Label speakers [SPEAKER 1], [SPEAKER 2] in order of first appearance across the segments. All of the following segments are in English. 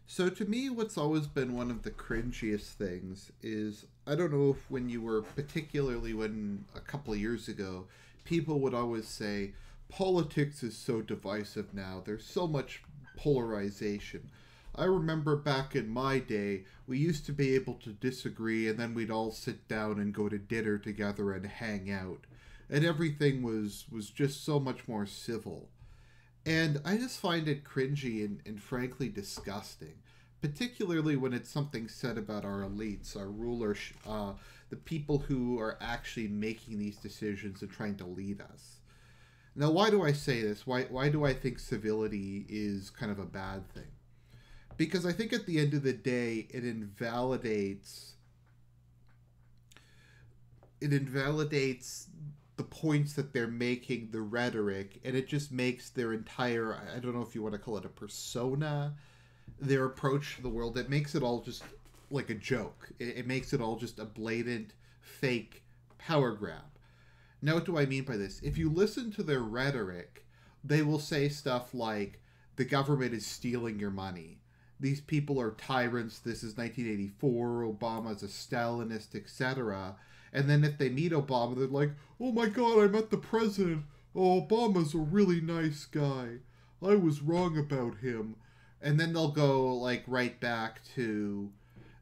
[SPEAKER 1] So to me, what's always been one of the cringiest things is I don't know if when you were particularly when a couple of years ago, people would always say politics is so divisive now. There's so much polarization. I remember back in my day, we used to be able to disagree and then we'd all sit down and go to dinner together and hang out. And everything was just so much more civil. And I just find it cringy and frankly disgusting, particularly when it's something said about our elites, our rulers, the people who are actually making these decisions and trying to lead us. Now, why do I say this? Why do I think civility is kind of a bad thing? Because I think at the end of the day, it invalidates the points that they're making, the rhetoric, and it just makes their entire, I don't know if you want to call it a persona, their approach to the world, it makes it all just like a joke. It makes it all just a blatant, fake power grab. Now, what do I mean by this? If you listen to their rhetoric, they will say stuff like, the government is stealing your money. These people are tyrants. This is 1984. Obama's a Stalinist, etc. And then if they meet Obama, they're like, oh my god, I met the president. Oh, Obama's a really nice guy. I was wrong about him. And then they'll go like right back to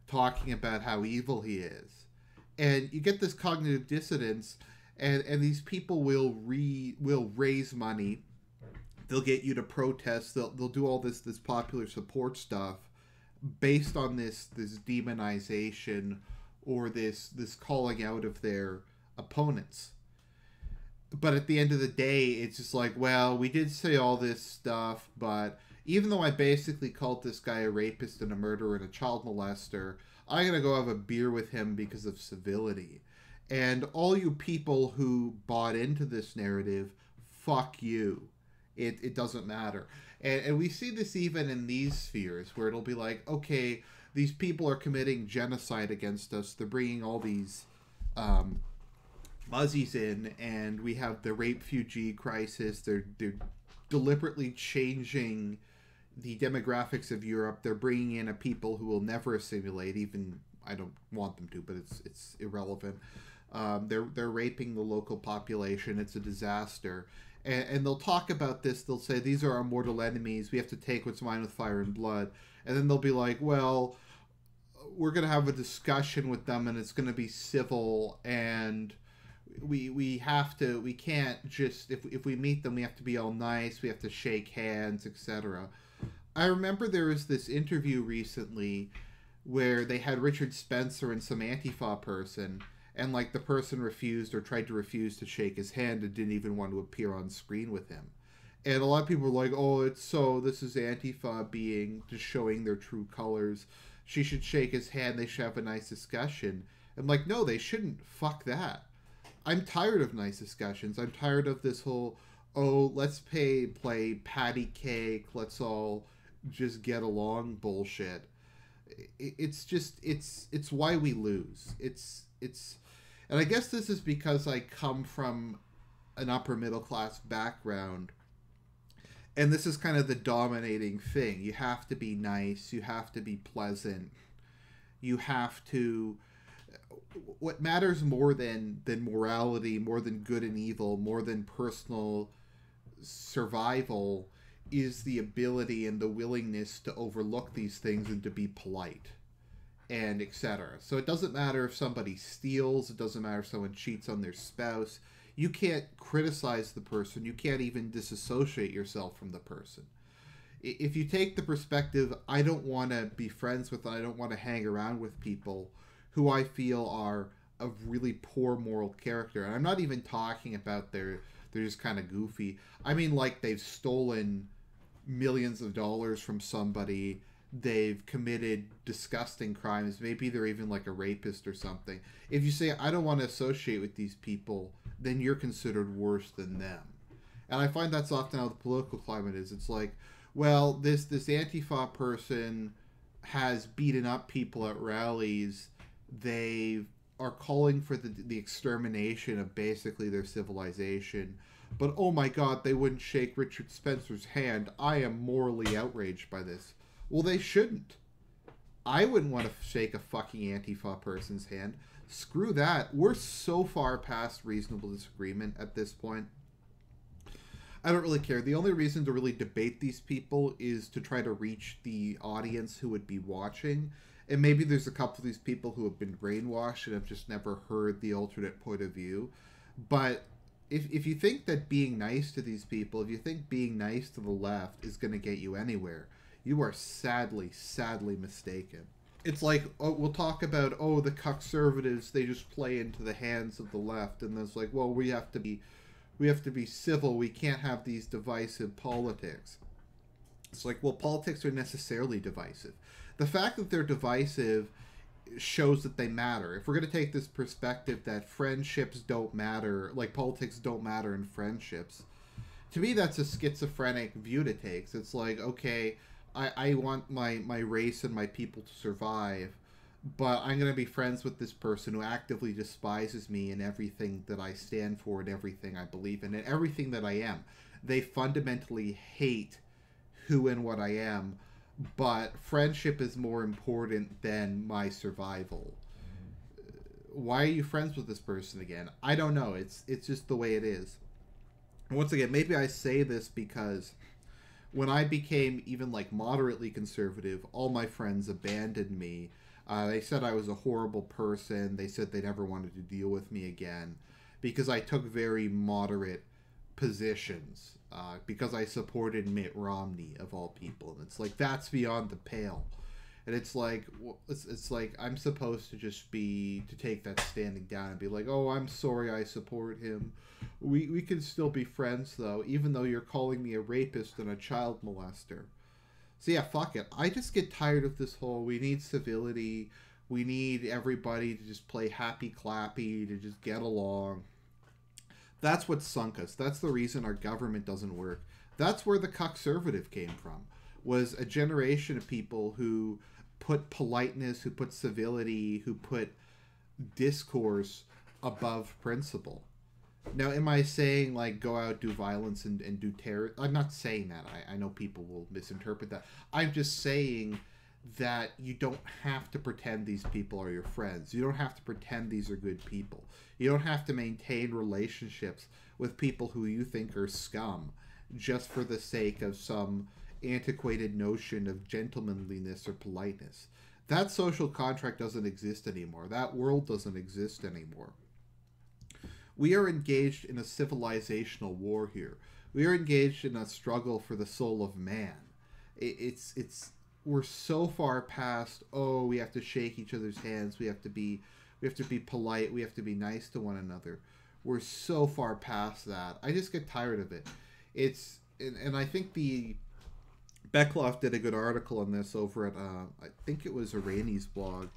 [SPEAKER 1] talking about how evil he is. And you get this cognitive dissonance, and these people will raise money. They'll get you to protest. They'll do all this popular support stuff based on this demonization or this calling out of their opponents. But at the end of the day, it's just like, well, we did say all this stuff, but even though I basically called this guy a rapist and a murderer and a child molester, I'm going to go have a beer with him because of civility. And all you people who bought into this narrative, fuck you. It doesn't matter. And we see this even in these spheres where it'll be like, okay, these people are committing genocide against us. They're bringing all these muzzies in, and we have the rape refugee crisis. They're deliberately changing the demographics of Europe. They're bringing in a people who will never assimilate. Even I don't want them to, but it's irrelevant. They're raping the local population. It's a disaster. And they'll talk about this. They'll say, these are our mortal enemies. We have to take what's mine with fire and blood. And then they'll be like, well, we're going to have a discussion with them, and it's going to be civil, and we can't just, if we meet them, we have to be all nice. We have to shake hands, etc. I remember there was this interview recently where they had Richard Spencer and some Antifa person, and like the person refused or tried to refuse to shake his hand and didn't even want to appear on screen with him. And a lot of people were like, oh, this is Antifa being, just showing their true colors. She should shake his hand. They should have a nice discussion. I'm like, no, they shouldn't. Fuck that. I'm tired of nice discussions. I'm tired of this whole, oh, let's play patty cake. Let's all just get along bullshit. It's why we lose. And I guess this is because I come from an upper middle class background, and this is kind of the dominating thing. You have to be nice, you have to be pleasant, you have to, what matters more than morality, more than good and evil, more than personal survival, is the ability and the willingness to overlook these things and to be polite, and etc. So it doesn't matter if somebody steals, it doesn't matter if someone cheats on their spouse. You can't criticize the person, you can't even disassociate yourself from the person. If you take the perspective, I don't want to be friends with, I don't want to hang around with people who I feel are of really poor moral character. And I'm not even talking about they're just kind of goofy. I mean, like, they've stolen millions of dollars from somebody, they've committed disgusting crimes, maybe they're even like a rapist or something. If you say, I don't want to associate with these people, then you're considered worse than them. And I find that's often how the political climate is. It's like, well, this Antifa person has beaten up people at rallies. They are calling for the extermination of basically their civilization. But oh my god, they wouldn't shake Richard Spencer's hand. I am morally outraged by this. Well, they shouldn't. I wouldn't want to shake a fucking Antifa person's hand. Screw that. We're so far past reasonable disagreement at this point. I don't really care. The only reason to really debate these people is to try to reach the audience who would be watching. And maybe there's a couple of these people who have been brainwashed and have just never heard the alternate point of view. But if you think that being nice to these people, if you think being nice to the left is going to get you anywhere, you are sadly, sadly mistaken. It's like, oh, we'll talk about, oh, the conservatives, they just play into the hands of the left. And it's like, well, we have to be civil. We can't have these divisive politics. It's like, well, politics are necessarily divisive. The fact that they're divisive shows that they matter. If we're going to take this perspective that friendships don't matter, like politics don't matter in friendships, to me that's a schizophrenic view to take. It's like, okay, I want my race and my people to survive, but I'm going to be friends with this person who actively despises me and everything that I stand for and everything I believe in and everything that I am. They fundamentally hate who and what I am, but friendship is more important than my survival. Why are you friends with this person again? I don't know. It's just the way it is. And once again, maybe I say this because when I became even like moderately conservative, all my friends abandoned me. They said I was a horrible person. They said they never wanted to deal with me again because I took very moderate positions, because I supported Mitt Romney, of all people. And it's like, that's beyond the pale. And it's like, it's like I'm supposed to just to take that standing down and be like, oh, I'm sorry I support him. We can still be friends, though, even though you're calling me a rapist and a child molester. So yeah, fuck it. I just get tired of this whole, we need civility, we need everybody to just play happy clappy, to just get along. That's what sunk us. That's the reason our government doesn't work. That's where the conservative came from, was a generation of people who put politeness, who put civility, who put discourse above principle. Now, am I saying, like, go out, do violence, and do terror? I'm not saying that. I know people will misinterpret that. I'm just saying that you don't have to pretend these people are your friends. You don't have to pretend these are good people. You don't have to maintain relationships with people who you think are scum just for the sake of some antiquated notion of gentlemanliness or politeness. That social contract doesn't exist anymore. That world doesn't exist anymore. We are engaged in a civilizational war here. We are engaged in a struggle for the soul of man. We're so far past, oh, we have to shake each other's hands, we have to be polite, we have to be nice to one another. We're so far past that. I just get tired of it. And I think the Beckloff did a good article on this over at I think it was Irani's blog,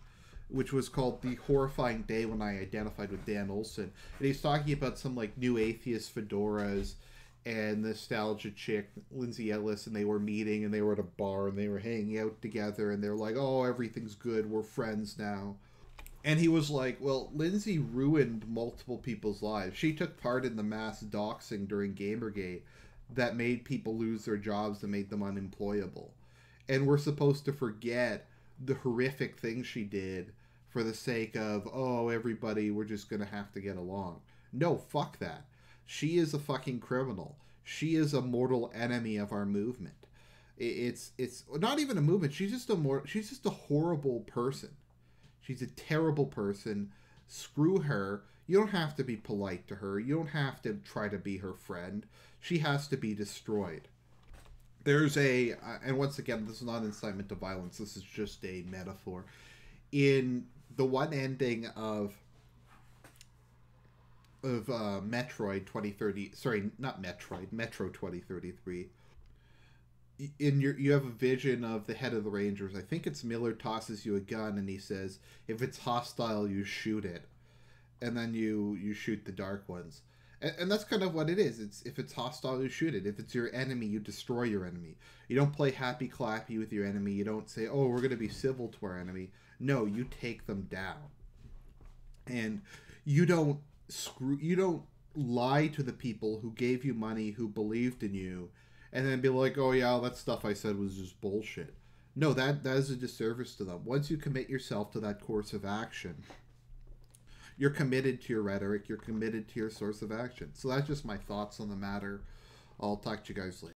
[SPEAKER 1] which was called The Horrifying Day When I Identified with Dan Olson. And he's talking about some like new atheist fedoras and nostalgia chick, Lindsay Ellis, and they were meeting and they were at a bar and they were hanging out together and they're like, oh, everything's good, we're friends now. And he was like, well, Lindsay ruined multiple people's lives. She took part in the mass doxing during Gamergate that made people lose their jobs and made them unemployable. And we're supposed to forget the horrific things she did for the sake of, oh, everybody, we're just going to have to get along. No, fuck that. She is a fucking criminal. She is a mortal enemy of our movement. It's not even a movement. She's just a horrible person. She's a terrible person. Screw her. You don't have to be polite to her. You don't have to try to be her friend. She has to be destroyed. There's and once again, this is not incitement to violence. This is just a metaphor. In the one ending of Metroid 2030, sorry, not Metroid, Metro 2033. You have a vision of the head of the Rangers. I think it's Miller tosses you a gun and he says, if it's hostile, you shoot it. And then you shoot the dark ones. And that's kind of what it is. If it's hostile, you shoot it. If it's your enemy, you destroy your enemy. You don't play happy clappy with your enemy. You don't say, oh, we're going to be civil to our enemy. No, you take them down. And you don't lie to the people who gave you money, who believed in you, and then be like, oh yeah, that stuff I said was just bullshit. No, that is a disservice to them. Once you commit yourself to that course of action, you're committed to your rhetoric, you're committed to your source of action. So that's just my thoughts on the matter. I'll talk to you guys later.